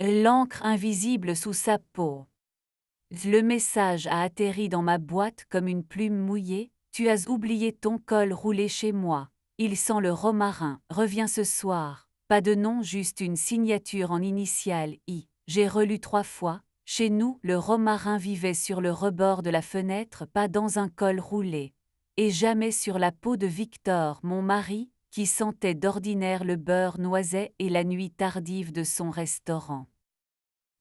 L'encre invisible sous sa peau. Le message a atterri dans ma boîte comme une plume mouillée. Tu as oublié ton col roulé chez moi. Il sent le romarin. Reviens ce soir. Pas de nom, juste une signature en initiales I. J'ai relu 3 fois. Chez nous, le romarin vivait sur le rebord de la fenêtre, pas dans un col roulé. Et jamais sur la peau de Victor, mon mari, qui sentait d'ordinaire le beurre noisette et la nuit tardive de son restaurant.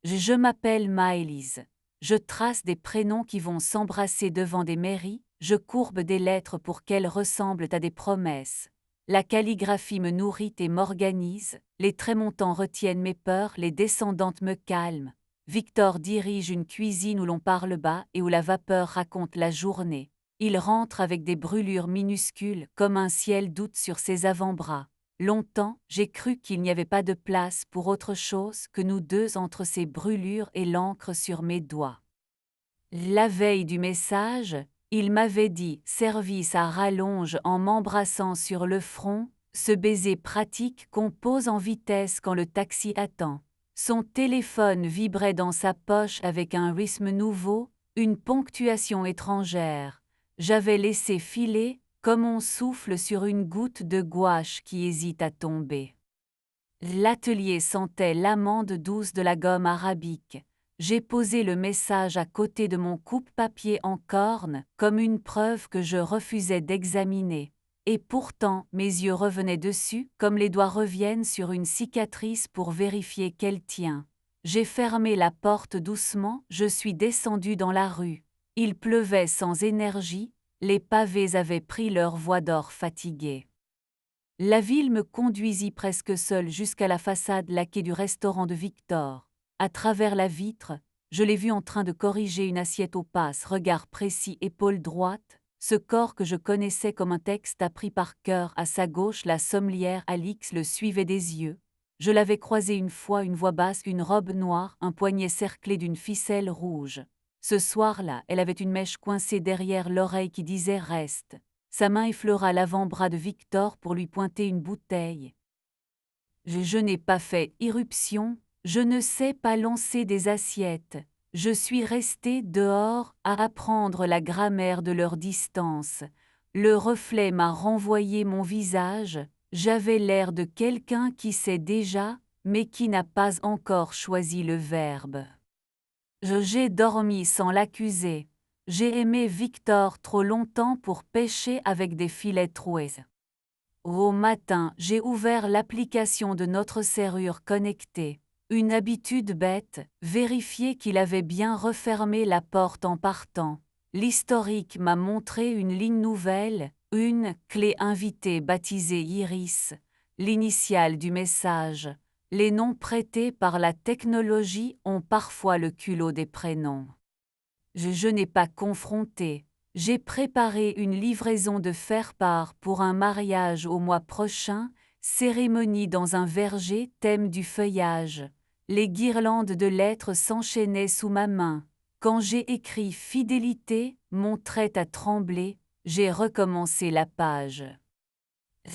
Je m'appelle Maëlys. Je trace des prénoms qui vont s'embrasser devant des mairies, je courbe des lettres pour qu'elles ressemblent à des promesses. La calligraphie me nourrit et m'organise, les traits montants retiennent mes peurs, les descendantes me calment. Victor dirige une cuisine où l'on parle bas et où la vapeur raconte la journée. Il rentre avec des brûlures minuscules, comme un ciel doute sur ses avant-bras. Longtemps, j'ai cru qu'il n'y avait pas de place pour autre chose que nous deux entre ces brûlures et l'encre sur mes doigts. La veille du message, il m'avait dit « service à rallonge » en m'embrassant sur le front, ce baiser pratique qu'on pose en vitesse quand le taxi attend. Son téléphone vibrait dans sa poche avec un rythme nouveau, une ponctuation étrangère. J'avais laissé filer, comme on souffle sur une goutte de gouache qui hésite à tomber. L'atelier sentait l'amande douce de la gomme arabique. J'ai posé le message à côté de mon coupe-papier en corne, comme une preuve que je refusais d'examiner. Et pourtant, mes yeux revenaient dessus, comme les doigts reviennent sur une cicatrice pour vérifier qu'elle tient. J'ai fermé la porte doucement, je suis descendu dans la rue. Il pleuvait sans énergie, les pavés avaient pris leur voix d'or fatiguée. La ville me conduisit presque seule jusqu'à la façade laquée du restaurant de Victor. À travers la vitre, je l'ai vu en train de corriger une assiette aux passes, regard précis, épaule droite, ce corps que je connaissais comme un texte appris par cœur. À sa gauche, la sommelière Alix le suivait des yeux. Je l'avais croisé une fois, une voix basse, une robe noire, un poignet cerclé d'une ficelle rouge. Ce soir-là, elle avait une mèche coincée derrière l'oreille qui disait « Reste ». Sa main effleura l'avant-bras de Victor pour lui pointer une bouteille. Je n'ai pas fait irruption, je ne sais pas lancer des assiettes. Je suis resté dehors à apprendre la grammaire de leur distance. Le reflet m'a renvoyé mon visage, j'avais l'air de quelqu'un qui sait déjà, mais qui n'a pas encore choisi le verbe. J'ai dormi sans l'accuser. J'ai aimé Victor trop longtemps pour pêcher avec des filets troués. Au matin, j'ai ouvert l'application de notre serrure connectée. Une habitude bête, vérifier qu'il avait bien refermé la porte en partant. L'historique m'a montré une ligne nouvelle, une clé invitée baptisée Iris, l'initiale du message. Les noms prêtés par la technologie ont parfois le culot des prénoms. Je n'ai pas confronté. J'ai préparé une livraison de faire-part pour un mariage au mois prochain, cérémonie dans un verger, thème du feuillage. Les guirlandes de lettres s'enchaînaient sous ma main. Quand j'ai écrit fidélité, mon trait a tremblé, j'ai recommencé la page.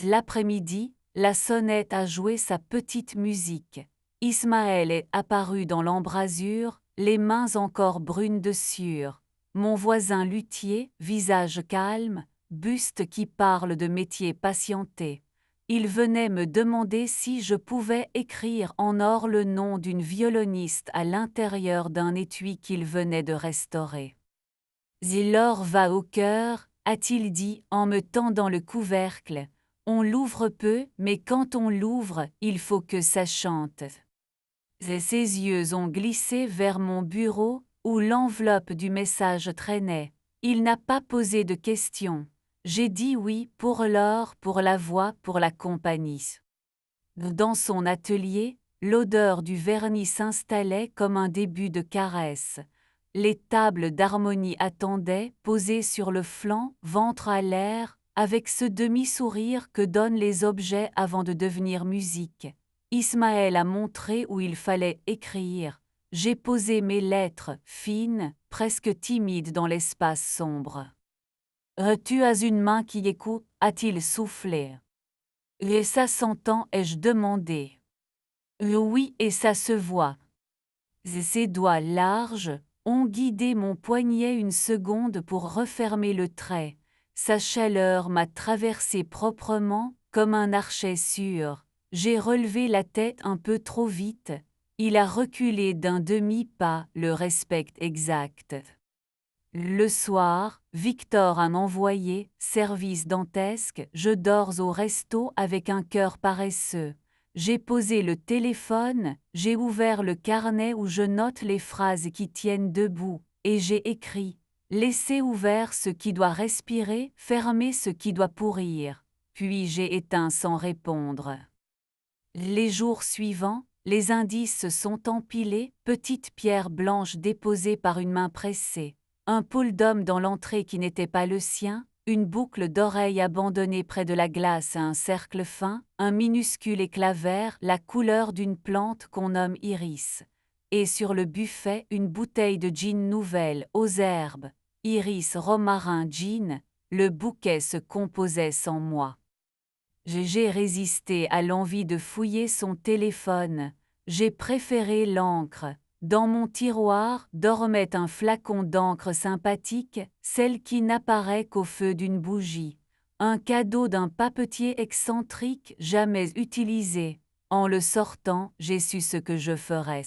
L'après-midi, la sonnette a joué sa petite musique. Ismaël est apparu dans l'embrasure, les mains encore brunes de sueur. Mon voisin luthier, visage calme, buste qui parle de métier patienté. Il venait me demander si je pouvais écrire en or le nom d'une violoniste à l'intérieur d'un étui qu'il venait de restaurer. L'or va au cœur, a-t-il dit en me tendant le couvercle. On l'ouvre peu, mais quand on l'ouvre, il faut que ça chante. Ses yeux ont glissé vers mon bureau, où l'enveloppe du message traînait. Il n'a pas posé de questions. J'ai dit oui pour l'or, pour la voix, pour la compagnie. Dans son atelier, l'odeur du vernis s'installait comme un début de caresse. Les tables d'harmonie attendaient, posées sur le flanc, ventre à l'air, avec ce demi-sourire que donnent les objets avant de devenir musique. Ismaël a montré où il fallait écrire. J'ai posé mes lettres, fines, presque timides dans l'espace sombre. « Tu as une main qui écoute » a-t-il soufflé. « Et ça s'entend » ai-je demandé. « Oui, et ça se voit. Ses doigts larges ont guidé mon poignet une seconde pour refermer le trait. Sa chaleur m'a traversé proprement, comme un archet sûr. J'ai relevé la tête un peu trop vite. Il a reculé d'un demi-pas, le respect exact. Le soir, Victor a envoyé, service dantesque, je dors au resto avec un cœur paresseux. J'ai posé le téléphone, j'ai ouvert le carnet où je note les phrases qui tiennent debout, et j'ai écrit « Laissez ouvert ce qui doit respirer, fermez ce qui doit pourrir ». Puis j'ai éteint sans répondre. Les jours suivants, les indices se sont empilés, petites pierres blanches déposées par une main pressée. Un pull-down dans l'entrée qui n'était pas le sien, une boucle d'oreille abandonnée près de la glace à un cercle fin, un minuscule éclat vert, la couleur d'une plante qu'on nomme iris. Et sur le buffet, une bouteille de gin nouvelle, aux herbes. Iris romarin gin, le bouquet se composait sans moi. J'ai résisté à l'envie de fouiller son téléphone. J'ai préféré l'encre. Dans mon tiroir dormait un flacon d'encre sympathique, celle qui n'apparaît qu'au feu d'une bougie. Un cadeau d'un papetier excentrique jamais utilisé. En le sortant, j'ai su ce que je ferais.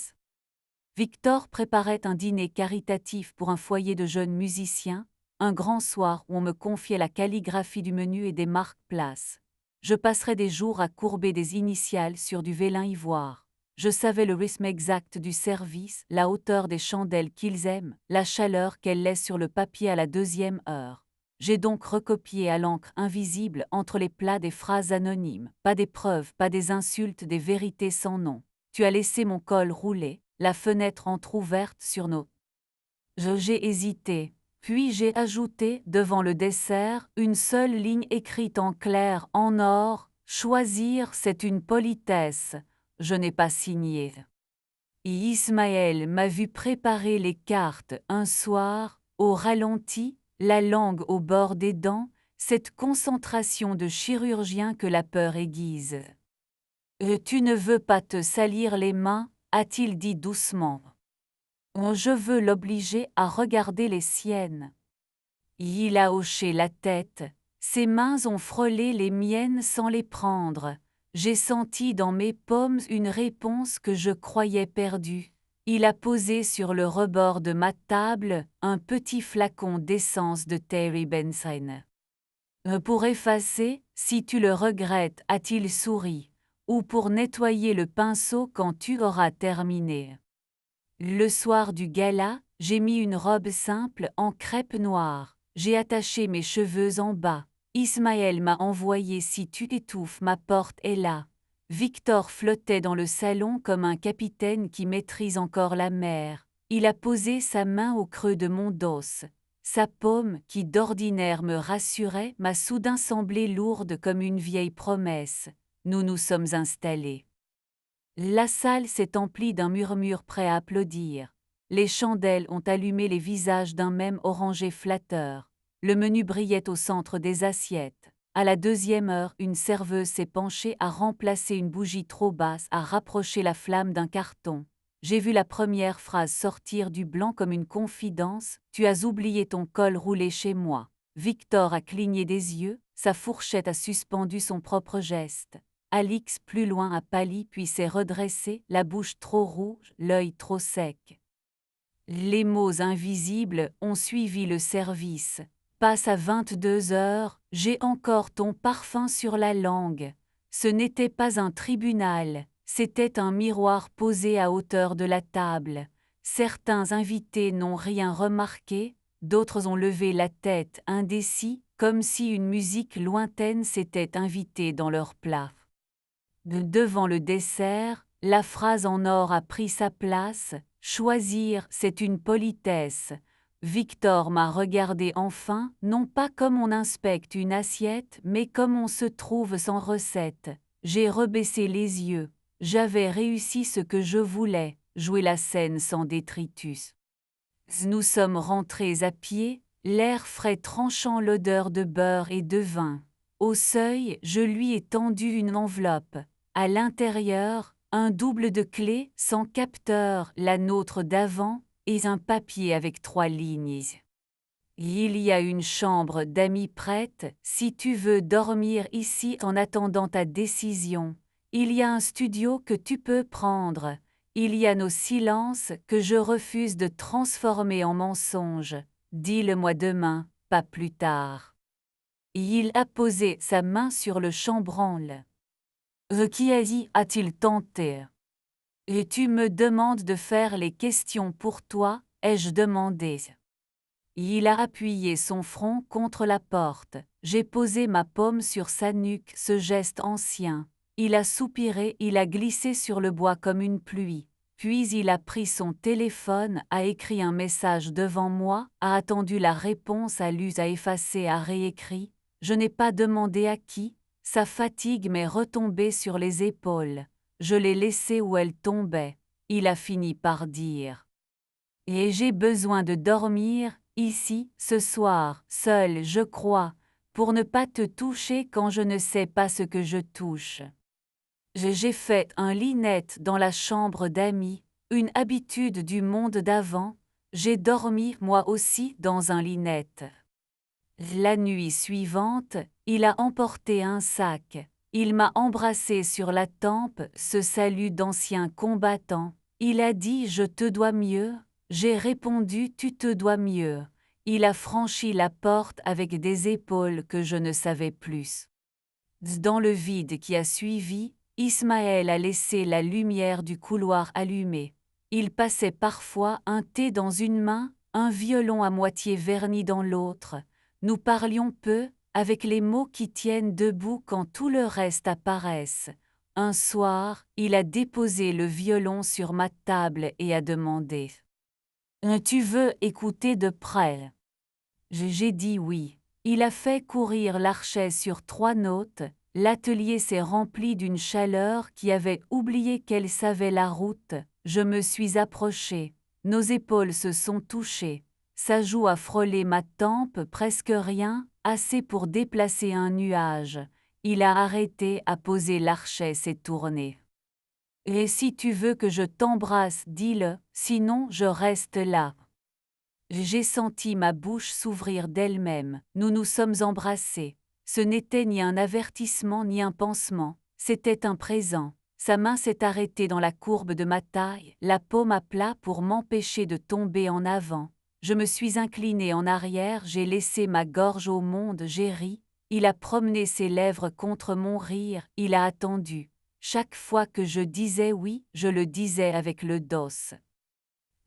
Victor préparait un dîner caritatif pour un foyer de jeunes musiciens, un grand soir où on me confiait la calligraphie du menu et des marque-places. Je passerais des jours à courber des initiales sur du vélin ivoire. Je savais le rythme exact du service, la hauteur des chandelles qu'ils aiment, la chaleur qu'elles laissent sur le papier à la 2e heure. J'ai donc recopié à l'encre invisible entre les plats des phrases anonymes, pas des preuves, pas des insultes, des vérités sans nom. Tu as laissé mon col rouler, la fenêtre entr'ouverte sur nos. J'ai hésité. Puis j'ai ajouté, devant le dessert, une seule ligne écrite en clair, en or, « Choisir, c'est une politesse ». Je n'ai pas signé. Et Ismaël m'a vu préparer les cartes un soir, au ralenti, la langue au bord des dents, cette concentration de chirurgien que la peur aiguise. « Tu ne veux pas te salir les mains » a-t-il dit doucement. Je veux l'obliger à regarder les siennes. Il a hoché la tête, ses mains ont frôlé les miennes sans les prendre. J'ai senti dans mes paumes une réponse que je croyais perdue. Il a posé sur le rebord de ma table un petit flacon d'essence de Terry Benson. Pour effacer, si tu le regrettes, a-t-il souri, ou pour nettoyer le pinceau quand tu auras terminé. Le soir du gala, j'ai mis une robe simple en crêpe noire. J'ai attaché mes cheveux en bas. Ismaël m'a envoyé « Si tu t'étouffes, ma porte est là ». Victor flottait dans le salon comme un capitaine qui maîtrise encore la mer. Il a posé sa main au creux de mon dos. Sa paume, qui d'ordinaire me rassurait, m'a soudain semblé lourde comme une vieille promesse. Nous nous sommes installés. La salle s'est emplie d'un murmure prêt à applaudir. Les chandelles ont allumé les visages d'un même orangé flatteur. Le menu brillait au centre des assiettes. À la 2e heure, une serveuse s'est penchée à remplacer une bougie trop basse, à rapprocher la flamme d'un carton. J'ai vu la première phrase sortir du blanc comme une confidence. « Tu as oublié ton col roulé chez moi ». Victor a cligné des yeux, sa fourchette a suspendu son propre geste. Alix plus loin a pâli puis s'est redressée, la bouche trop rouge, l'œil trop sec. Les mots invisibles ont suivi le service. Passe à 22 heures, j'ai encore ton parfum sur la langue. Ce n'était pas un tribunal, c'était un miroir posé à hauteur de la table. Certains invités n'ont rien remarqué, d'autres ont levé la tête indécis, comme si une musique lointaine s'était invitée dans leur plat. Devant le dessert, la phrase en or a pris sa place. « Choisir, c'est une politesse ». Victor m'a regardé enfin, non pas comme on inspecte une assiette, mais comme on se trouve sans recette. J'ai rebaissé les yeux. J'avais réussi ce que je voulais, jouer la scène sans détritus. Nous sommes rentrés à pied, l'air frais tranchant l'odeur de beurre et de vin. Au seuil, je lui ai tendu une enveloppe. À l'intérieur, un double de clé sans capteur, la nôtre d'avant, et un papier avec 3 lignes. Il y a une chambre d'amis prête, si tu veux dormir ici en attendant ta décision. Il y a un studio que tu peux prendre. Il y a nos silences que je refuse de transformer en mensonges. Dis-le-moi demain, pas plus tard. Il a posé sa main sur le chambranle. Qui a-t-il tenté? Et tu me demandes de faire les questions pour toi, ai-je demandé. Il a appuyé son front contre la porte. J'ai posé ma paume sur sa nuque, ce geste ancien. Il a soupiré, il a glissé sur le bois comme une pluie. Puis il a pris son téléphone, a écrit un message devant moi, a attendu la réponse, a lu, a effacé, a réécrit. Je n'ai pas demandé à qui. Sa fatigue m'est retombée sur les épaules. Je l'ai laissée où elle tombait. Il a fini par dire. Et j'ai besoin de dormir, ici, ce soir, seul, je crois, pour ne pas te toucher quand je ne sais pas ce que je touche. J'ai fait un lit net dans la chambre d'amis, une habitude du monde d'avant, j'ai dormi moi aussi dans un lit net. La nuit suivante, il a emporté un sac, il m'a embrassé sur la tempe, ce salut d'ancien combattant, il a dit je te dois mieux, j'ai répondu tu te dois mieux. Il a franchi la porte avec des épaules que je ne savais plus. Dans le vide qui a suivi, Ismaël a laissé la lumière du couloir allumée. Il passait parfois un thé dans une main, un violon à moitié verni dans l'autre. Nous parlions peu, avec les mots qui tiennent debout quand tout le reste apparaisse. Un soir, il a déposé le violon sur ma table et a demandé « Tu veux écouter de près ?» J'ai dit oui. Il a fait courir l'archet sur 3 notes, l'atelier s'est rempli d'une chaleur qui avait oublié qu'elle savait la route, je me suis approché, nos épaules se sont touchées, sa joue a frôlé ma tempe, presque rien, assez pour déplacer un nuage, il a arrêté, a posé l'archet, s'est tourné. Et si tu veux que je t'embrasse, dis-le, sinon je reste là. J'ai senti ma bouche s'ouvrir d'elle-même, nous nous sommes embrassés. Ce n'était ni un avertissement ni un pansement, c'était un présent. Sa main s'est arrêtée dans la courbe de ma taille, la paume à plat pour m'empêcher de tomber en avant. Je me suis inclinée en arrière, j'ai laissé ma gorge au monde, j'ai ri. Il a promené ses lèvres contre mon rire, il a attendu. Chaque fois que je disais oui, je le disais avec le dos.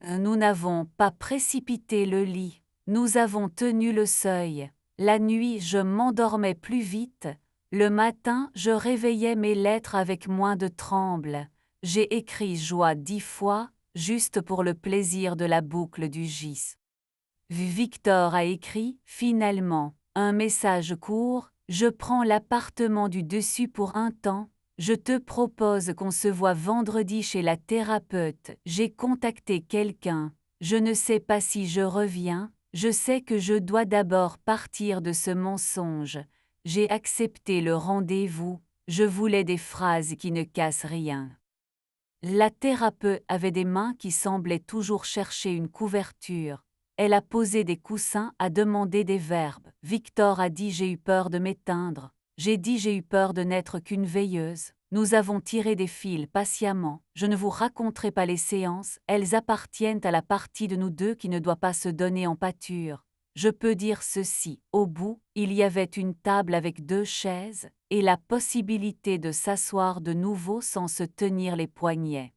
Nous n'avons pas précipité le lit, nous avons tenu le seuil. La nuit, je m'endormais plus vite. Le matin, je réveillais mes lettres avec moins de tremble. J'ai écrit joie 10 fois, juste pour le plaisir de la boucle du gis. Victor a écrit, finalement, un message court, je prends l'appartement du dessus pour un temps. Je te propose qu'on se voit vendredi chez la thérapeute. J'ai contacté quelqu'un. Je ne sais pas si je reviens. Je sais que je dois d'abord partir de ce mensonge. J'ai accepté le rendez-vous. Je voulais des phrases qui ne cassent rien. La thérapeute avait des mains qui semblaient toujours chercher une couverture. Elle a posé des coussins, a demandé des verbes. Victor a dit j'ai eu peur de m'éteindre. J'ai dit j'ai eu peur de n'être qu'une veilleuse. Nous avons tiré des fils patiemment. Je ne vous raconterai pas les séances, elles appartiennent à la partie de nous deux qui ne doit pas se donner en pâture. Je peux dire ceci, au bout, il y avait une table avec 2 chaises, et la possibilité de s'asseoir de nouveau sans se tenir les poignets.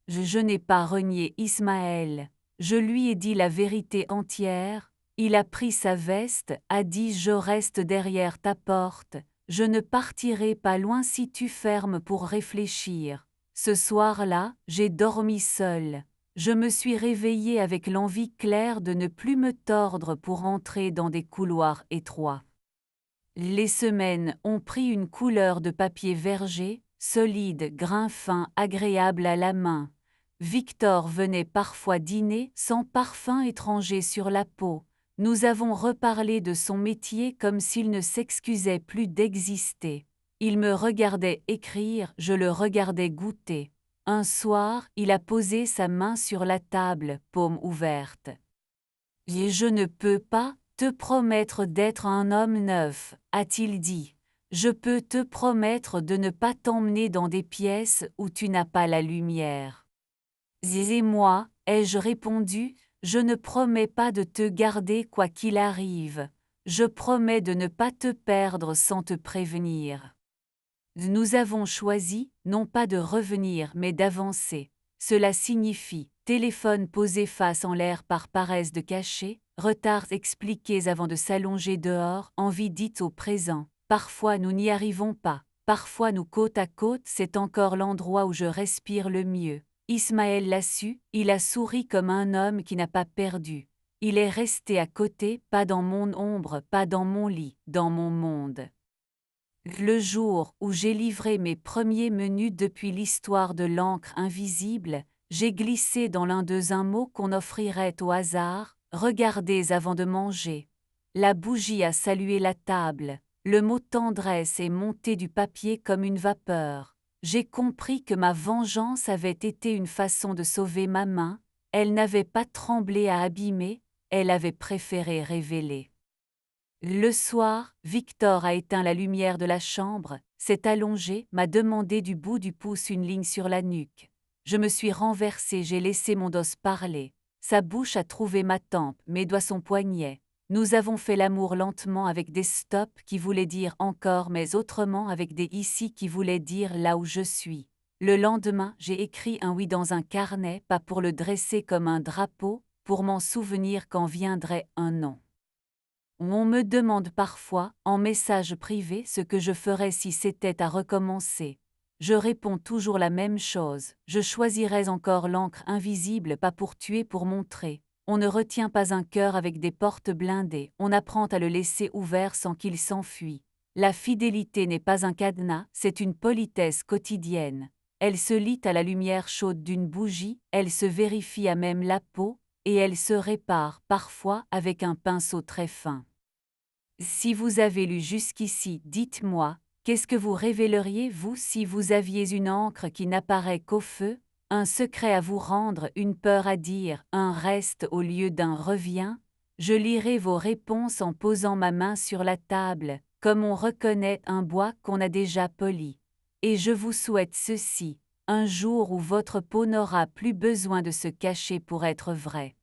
Je n'ai pas renié Ismaël. Je lui ai dit la vérité entière. Il a pris sa veste, a dit je reste derrière ta porte. Je ne partirai pas loin si tu fermes pour réfléchir. Ce soir-là, j'ai dormi seule. Je me suis réveillée avec l'envie claire de ne plus me tordre pour entrer dans des couloirs étroits. Les semaines ont pris une couleur de papier verger, solide, grain fin, agréable à la main. Victor venait parfois dîner sans parfum étranger sur la peau. Nous avons reparlé de son métier comme s'il ne s'excusait plus d'exister. Il me regardait écrire, je le regardais goûter. Un soir, il a posé sa main sur la table, paume ouverte. Et je ne peux pas te promettre d'être un homme neuf, a-t-il dit. Je peux te promettre de ne pas t'emmener dans des pièces où tu n'as pas la lumière. Et moi, ai-je répondu, je ne promets pas de te garder quoi qu'il arrive. Je promets de ne pas te perdre sans te prévenir. Nous avons choisi, non pas de revenir mais d'avancer. Cela signifie, téléphone posé face en l'air par paresse de cacher, retards expliqués avant de s'allonger dehors, envie dite au présent. Parfois nous n'y arrivons pas, parfois nous côte à côte, c'est encore l'endroit où je respire le mieux. Ismaël l'a su, il a souri comme un homme qui n'a pas perdu. Il est resté à côté, pas dans mon ombre, pas dans mon lit, dans mon monde. Le jour où j'ai livré mes premiers menus depuis l'histoire de l'encre invisible, j'ai glissé dans l'un d'eux un mot qu'on offrirait au hasard, regardez avant de manger. La bougie a salué la table, le mot tendresse est monté du papier comme une vapeur. J'ai compris que ma vengeance avait été une façon de sauver ma main, elle n'avait pas tremblé à abîmer, elle avait préféré révéler. Le soir, Victor a éteint la lumière de la chambre, s'est allongé, m'a demandé du bout du pouce une ligne sur la nuque. Je me suis renversée, j'ai laissé mon dos parler. Sa bouche a trouvé ma tempe, mes doigts son poignet. Nous avons fait l'amour lentement avec des stops qui voulaient dire encore mais autrement avec des ici qui voulaient dire là où je suis. Le lendemain, j'ai écrit un oui dans un carnet, pas pour le dresser comme un drapeau, pour m'en souvenir quand viendrait un non. On me demande parfois, en message privé, ce que je ferais si c'était à recommencer. Je réponds toujours la même chose, je choisirais encore l'encre invisible pas pour tuer, pour montrer. On ne retient pas un cœur avec des portes blindées, on apprend à le laisser ouvert sans qu'il s'enfuit. La fidélité n'est pas un cadenas, c'est une politesse quotidienne. Elle se lit à la lumière chaude d'une bougie, elle se vérifie à même la peau, et elle se répare parfois avec un pinceau très fin. Si vous avez lu jusqu'ici, dites-moi, qu'est-ce que vous révéleriez vous si vous aviez une encre qui n'apparaît qu'au feu, un secret à vous rendre, une peur à dire, un reste au lieu d'un revient? Je lirai vos réponses en posant ma main sur la table, comme on reconnaît un bois qu'on a déjà poli. Et je vous souhaite ceci, un jour où votre peau n'aura plus besoin de se cacher pour être vraie.